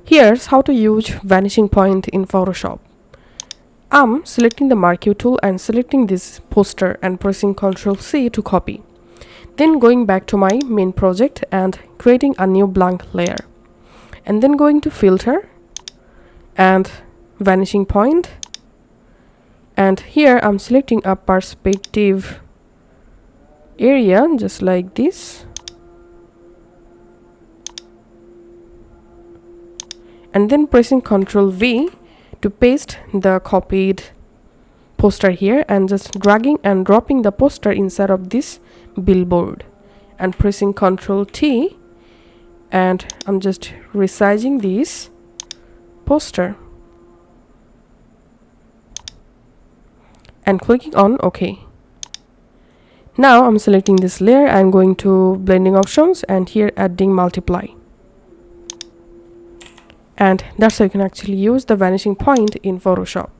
Here's how to use vanishing point in Photoshop. I'm selecting the marquee tool and selecting this poster and pressing Ctrl C to copy. Then going back to my main project and creating a new blank layer. And then going to filter and vanishing point. And here I'm selecting a perspective area just like this. And then pressing Ctrl V to paste the copied poster here and just dragging and dropping the poster inside of this billboard and pressing Ctrl T, and I'm just resizing this poster and clicking on OK. Now I'm selecting this layer and going to blending options and here adding multiply. And that's how you can actually use the vanishing point in Photoshop.